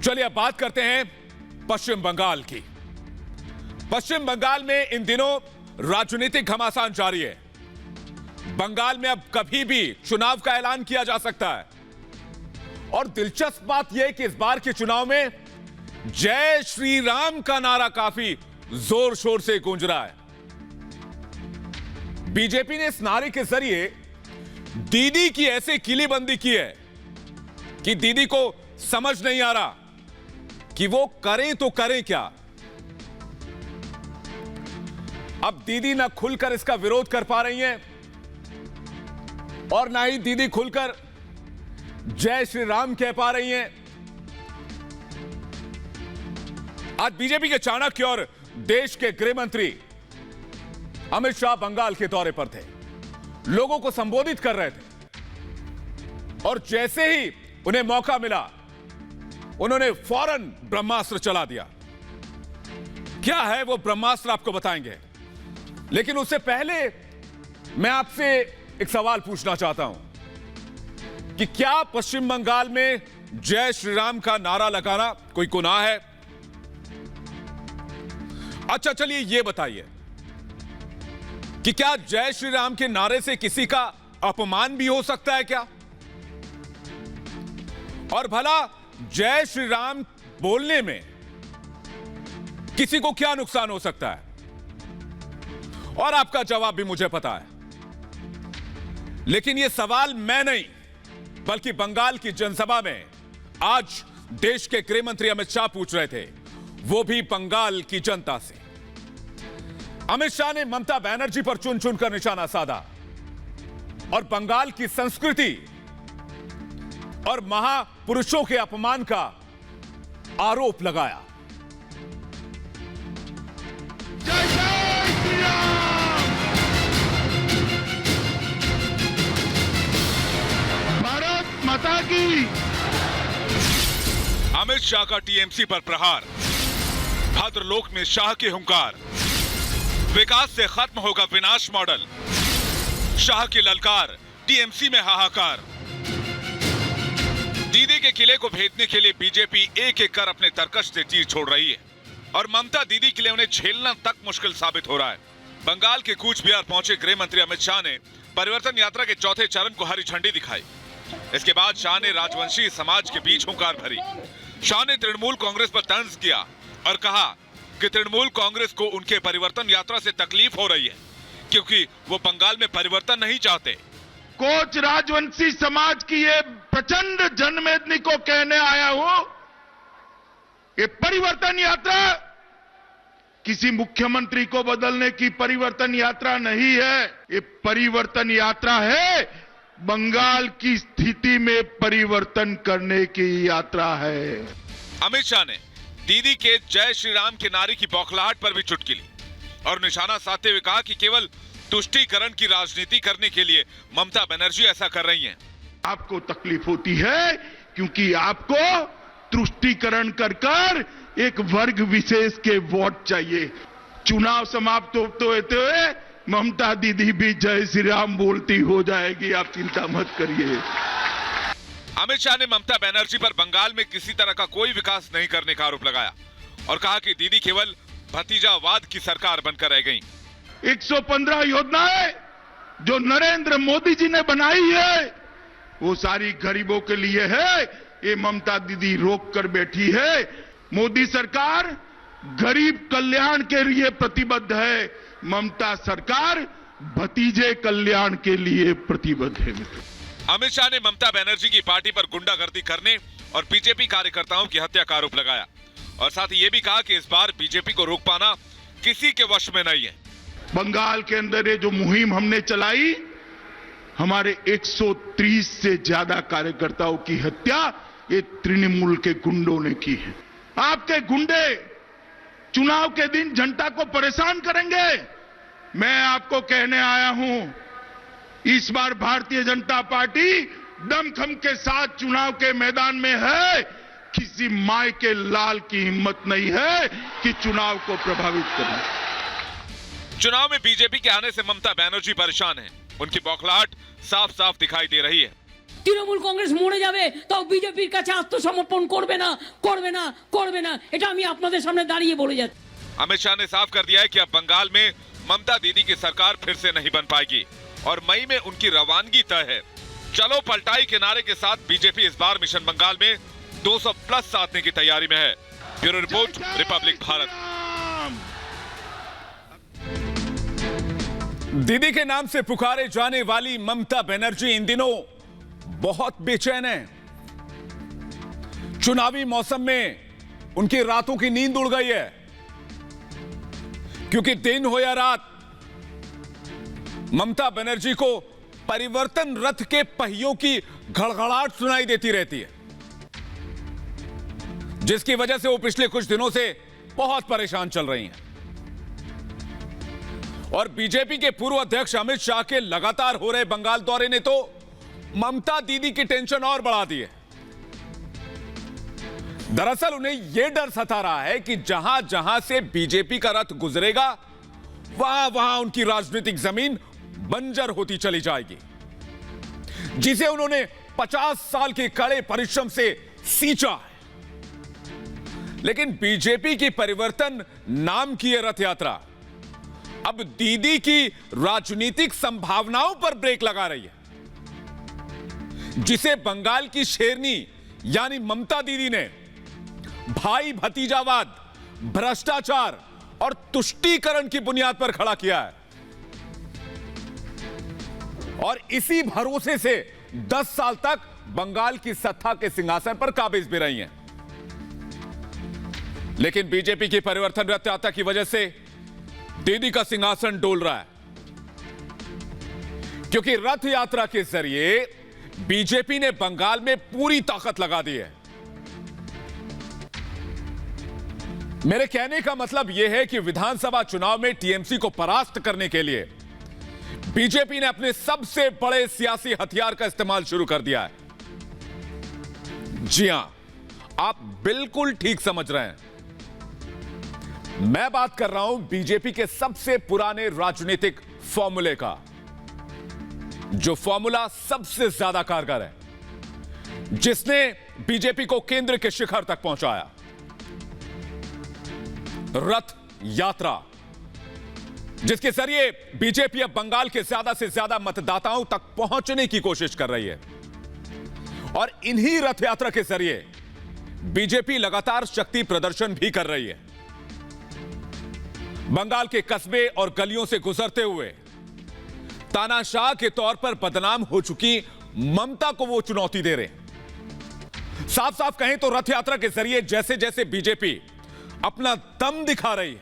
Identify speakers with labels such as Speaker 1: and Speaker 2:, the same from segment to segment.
Speaker 1: चलिए अब बात करते हैं पश्चिम बंगाल की। पश्चिम बंगाल में इन दिनों राजनीतिक घमासान जारी है। बंगाल में अब कभी भी चुनाव का ऐलान किया जा सकता है और दिलचस्प बात यह कि इस बार के चुनाव में जय श्री राम का नारा काफी जोर शोर से गूंज रहा है। बीजेपी ने इस नारे के जरिए दीदी की ऐसे किलीबंदी की है कि दीदी को समझ नहीं आ रहा कि वो करें तो करें क्या। अब दीदी ना खुलकर इसका विरोध कर पा रही हैं और ना ही दीदी खुलकर जय श्री राम कह पा रही हैं। आज बीजेपी के चाणक्य और देश के गृह मंत्री अमित शाह बंगाल के दौरे पर थे, लोगों को संबोधित कर रहे थे और जैसे ही उन्हें मौका मिला उन्होंने फौरन ब्रह्मास्त्र चला दिया। क्या है वो ब्रह्मास्त्र आपको बताएंगे, लेकिन उससे पहले मैं आपसे एक सवाल पूछना चाहता हूं कि क्या पश्चिम बंगाल में जय श्री राम का नारा लगाना कोई गुनाह है? अच्छा चलिए ये बताइए कि क्या जय श्री राम के नारे से किसी का अपमान भी हो सकता है क्या? और भला जय श्री राम बोलने में किसी को क्या नुकसान हो सकता है? और आपका जवाब भी मुझे पता है, लेकिन यह सवाल मैं नहीं बल्कि बंगाल की जनसभा में आज देश के गृह मंत्री अमित शाह पूछ रहे थे, वो भी बंगाल की जनता से। अमित शाह ने ममता बनर्जी पर चुन चुनकर निशाना साधा और बंगाल की संस्कृति और महापुरुषों के अपमान का आरोप लगाया।
Speaker 2: जय जय श्री राम! भारत माता की!
Speaker 3: अमित शाह का टीएमसी पर प्रहार, भद्रलोक में शाह के हुंकार, विकास से खत्म होगा विनाश मॉडल, शाह की ललकार, टीएमसी में हाहाकार। दीदी के किले को भेदने के लिए बीजेपी एक एक कर अपने तरकश से तीर छोड़ रही है और ममता दीदी के लिए उन्हें झेलना तक मुश्किल साबित हो रहा है। बंगाल के कूच बिहार पहुंचे गृह मंत्री अमित शाह ने परिवर्तन यात्रा के चौथे चरण को हरी झंडी दिखाई। इसके बाद शाह ने राजवंशी समाज के बीच हुंकार भरी। शाह ने तृणमूल कांग्रेस पर तंज किया और कहा कि तृणमूल कांग्रेस को उनके परिवर्तन यात्रा से तकलीफ हो रही है क्योंकि वो बंगाल में परिवर्तन नहीं चाहते।
Speaker 2: कोच राजवंशी समाज की ये प्रचंड जनमेदनी को कहने आया हूं, ये परिवर्तन यात्रा किसी मुख्यमंत्री को बदलने की परिवर्तन यात्रा नहीं है, ये परिवर्तन यात्रा है बंगाल की स्थिति में परिवर्तन करने की यात्रा है।
Speaker 3: अमित शाह ने दीदी के जय श्री राम के नारे की बौखलाहट पर भी चुटकी ली और निशाना साधते हुए कहा कि केवल तुष्टीकरण की राजनीति करने के लिए ममता बनर्जी ऐसा कर रही हैं।
Speaker 2: आपको तकलीफ होती है क्योंकि आपको तुष्टीकरण कर कर एक वर्ग विशेष के वोट चाहिए। चुनाव समाप्त होते हुए ममता दीदी भी जय श्री राम बोलती हो जाएगी, आप चिंता मत करिए।
Speaker 3: अमित शाह ने ममता बनर्जी पर बंगाल में किसी तरह का कोई विकास नहीं करने का आरोप लगाया और कहा कि दीदी केवल भतीजावाद की सरकार बनकर रह गईं।
Speaker 2: 115 योजनाएं जो नरेंद्र मोदी जी ने बनाई है वो सारी गरीबों के लिए है, ये ममता दीदी रोक कर बैठी है। मोदी सरकार गरीब कल्याण के लिए प्रतिबद्ध है, ममता सरकार भतीजे कल्याण के लिए प्रतिबद्ध है।
Speaker 3: अमित शाह ने ममता बनर्जी की पार्टी पर गुंडागर्दी करने और बीजेपी कार्यकर्ताओं की हत्या का आरोप लगाया और साथ ही ये भी कहा कि इस बार बीजेपी को रोक पाना किसी के वश में नहीं है।
Speaker 2: बंगाल के अंदर ये जो मुहिम हमने चलाई, हमारे 130 से ज्यादा कार्यकर्ताओं की हत्या ये तृणमूल के गुंडों ने की है। आपके गुंडे चुनाव के दिन जनता को परेशान करेंगे। मैं आपको कहने आया हूं, इस बार भारतीय जनता पार्टी दमखम के साथ चुनाव के मैदान में है। किसी माय के लाल की हिम्मत नहीं है कि चुनाव को प्रभावित करे।
Speaker 3: चुनाव में बीजेपी के आने से ममता बनर्जी परेशान हैं। उनकी बौखलाहट साफ साफ दिखाई दे रही है।
Speaker 4: তৃণমূল কংগ্রেস মরে যাবে তাও বিজেপির কাছে আত্মসমর্পণ করবে না করবে না করবে না, এটা আমি আপনাদের সামনে দাঁড়িয়ে বলে যাচ্ছি।
Speaker 3: अमित शाह ने साफ कर दिया है कि अब बंगाल में ममता दीदी की सरकार फिर से नहीं बन पाएगी और मई में उनकी रवानगी तय है। चलो पलटाई के नारे के साथ बीजेपी इस बार मिशन बंगाल में 200 प्लस साधने की तैयारी में है। Bureau report, Republic Bharat.
Speaker 1: दीदी के नाम से पुकारे जाने वाली ममता बनर्जी इन दिनों बहुत बेचैन है। चुनावी मौसम में उनकी रातों की नींद उड़ गई है, क्योंकि दिन हो या रात ममता बनर्जी को परिवर्तन रथ के पहियों की घड़घड़ाहट सुनाई देती रहती है, जिसकी वजह से वो पिछले कुछ दिनों से बहुत परेशान चल रही हैं। और बीजेपी के पूर्व अध्यक्ष अमित शाह के लगातार हो रहे बंगाल दौरे ने तो ममता दीदी की टेंशन और बढ़ा दी है। दरअसल उन्हें यह डर सता रहा है कि जहां जहां से बीजेपी का रथ गुजरेगा वहां वहां उनकी राजनीतिक जमीन बंजर होती चली जाएगी, जिसे उन्होंने 50 साल के कड़े परिश्रम से सींचा है। लेकिन बीजेपी की परिवर्तन नाम की यह रथ यात्रा अब दीदी की राजनीतिक संभावनाओं पर ब्रेक लगा रही है, जिसे बंगाल की शेरनी यानी ममता दीदी ने भाई भतीजावाद, भ्रष्टाचार और तुष्टीकरण की बुनियाद पर खड़ा किया है और इसी भरोसे से 10 साल तक बंगाल की सत्ता के सिंहासन पर काबिज भी रही हैं। लेकिन बीजेपी की परिवर्तन रथ यात्रा की वजह से दीदी का सिंहासन डोल रहा है, क्योंकि रथ यात्रा के जरिए बीजेपी ने बंगाल में पूरी ताकत लगा दी है। मेरे कहने का मतलब यह है कि विधानसभा चुनाव में टीएमसी को परास्त करने के लिए बीजेपी ने अपने सबसे बड़े सियासी हथियार का इस्तेमाल शुरू कर दिया है। जी हां, आप बिल्कुल ठीक समझ रहे हैं। मैं बात कर रहा हूं बीजेपी के सबसे पुराने राजनीतिक फॉर्मूले का, जो फॉर्मूला सबसे ज्यादा कारगर है, जिसने बीजेपी को केंद्र के शिखर तक पहुंचाया। रथ यात्रा, जिसके जरिए बीजेपी अब बंगाल के ज्यादा से ज्यादा मतदाताओं तक पहुंचने की कोशिश कर रही है और इन्हीं रथ यात्रा के जरिए बीजेपी लगातार शक्ति प्रदर्शन भी कर रही है। बंगाल के कस्बे और गलियों से गुजरते हुए तानाशाह के तौर पर बदनाम हो चुकी ममता को वो चुनौती दे रहे हैं। साफ साफ कहें तो रथ यात्रा के जरिए जैसे जैसे बीजेपी अपना दम दिखा रही है,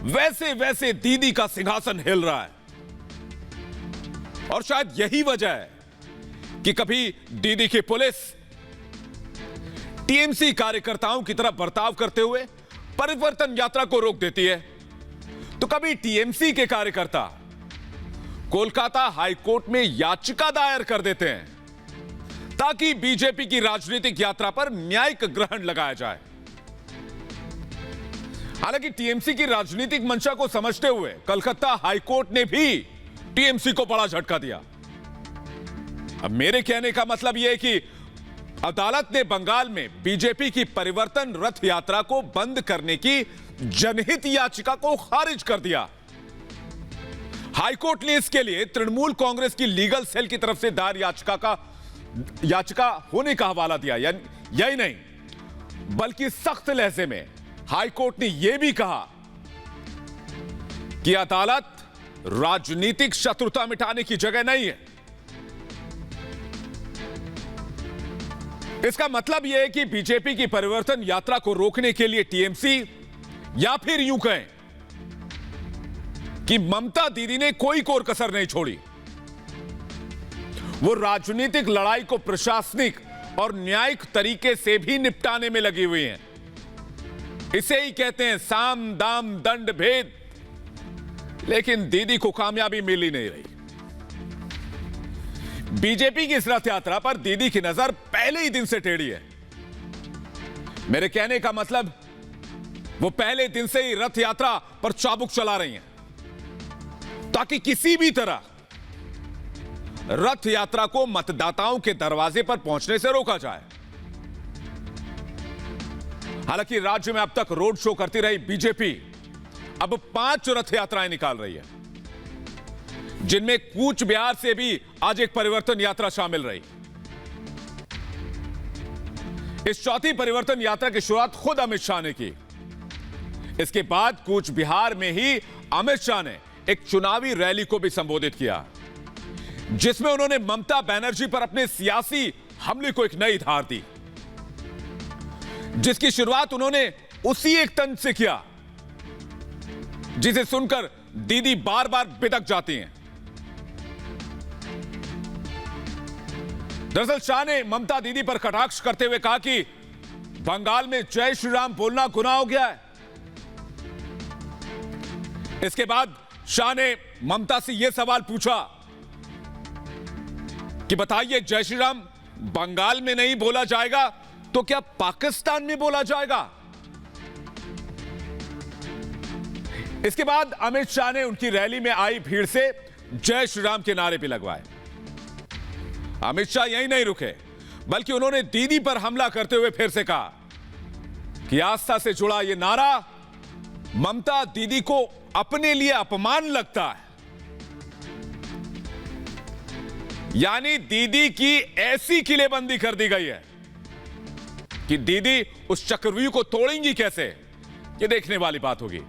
Speaker 1: वैसे वैसे दीदी का सिंहासन हिल रहा है। और शायद यही वजह है कि कभी दीदी की पुलिस टीएमसी कार्यकर्ताओं की तरह बर्ताव करते हुए परिवर्तन यात्रा को रोक देती है, तो कभी टीएमसी के कार्यकर्ता कोलकाता हाईकोर्ट में याचिका दायर कर देते हैं ताकि बीजेपी की राजनीतिक यात्रा पर न्यायिक ग्रहण लगाया जाए। हालांकि टीएमसी की राजनीतिक मंशा को समझते हुए कलकत्ता हाईकोर्ट ने भी टीएमसी को बड़ा झटका दिया। अब मेरे कहने का मतलब यह है कि अदालत ने बंगाल में बीजेपी की परिवर्तन रथ यात्रा को बंद करने की जनहित याचिका को खारिज कर दिया। हाईकोर्ट ने इसके लिए तृणमूल कांग्रेस की लीगल सेल की तरफ से दायर याचिका होने का हवाला दिया। यही नहीं, बल्कि सख्त लहजे में हाईकोर्ट ने यह भी कहा कि अदालत राजनीतिक शत्रुता मिटाने की जगह नहीं है। इसका मतलब यह है कि बीजेपी की परिवर्तन यात्रा को रोकने के लिए टीएमसी, या फिर यूं कहें कि ममता दीदी ने कोई कोर कसर नहीं छोड़ी। वो राजनीतिक लड़ाई को प्रशासनिक और न्यायिक तरीके से भी निपटाने में लगी हुई हैं। इसे ही कहते हैं साम दाम दंड भेद। लेकिन दीदी को कामयाबी मिल ही नहीं रही। बीजेपी की इस रथ यात्रा पर दीदी की नजर पहले ही दिन से टेढ़ी है। मेरे कहने का मतलब, वो पहले दिन से ही रथ यात्रा पर चाबुक चला रही हैं ताकि किसी भी तरह रथ यात्रा को मतदाताओं के दरवाजे पर पहुंचने से रोका जाए। हालांकि राज्य में अब तक रोड शो करती रही बीजेपी अब 5 रथ यात्राएं निकाल रही है, जिनमें कूच बिहार से भी आज एक परिवर्तन यात्रा शामिल रही। इस चौथी परिवर्तन यात्रा की शुरुआत खुद अमित शाह ने की। इसके बाद कूच बिहार में ही अमित शाह ने एक चुनावी रैली को भी संबोधित किया, जिसमें उन्होंने ममता बनर्जी पर अपने सियासी हमले को एक नई धार दी, जिसकी शुरुआत उन्होंने उसी एक तंज से किया जिसे सुनकर दीदी बार बार बिदक जाती हैं। दरअसल शाह ने ममता दीदी पर कटाक्ष करते हुए कहा कि बंगाल में जय श्री राम बोलना गुनाह हो गया है। इसके बाद शाह ने ममता से यह सवाल पूछा कि बताइए, जय श्री राम बंगाल में नहीं बोला जाएगा तो क्या पाकिस्तान में बोला जाएगा? इसके बाद अमित शाह ने उनकी रैली में आई भीड़ से जय श्री राम के नारे भी लगवाए। अमित शाह यहीं नहीं रुके, बल्कि उन्होंने दीदी पर हमला करते हुए फिर से कहा कि आस्था से जुड़ा यह नारा ममता दीदी को अपने लिए अपमान लगता है। यानी दीदी की ऐसी किलेबंदी कर दी गई है कि दीदी उस चक्रव्यूह को तोड़ेंगी कैसे, यह देखने वाली बात होगी।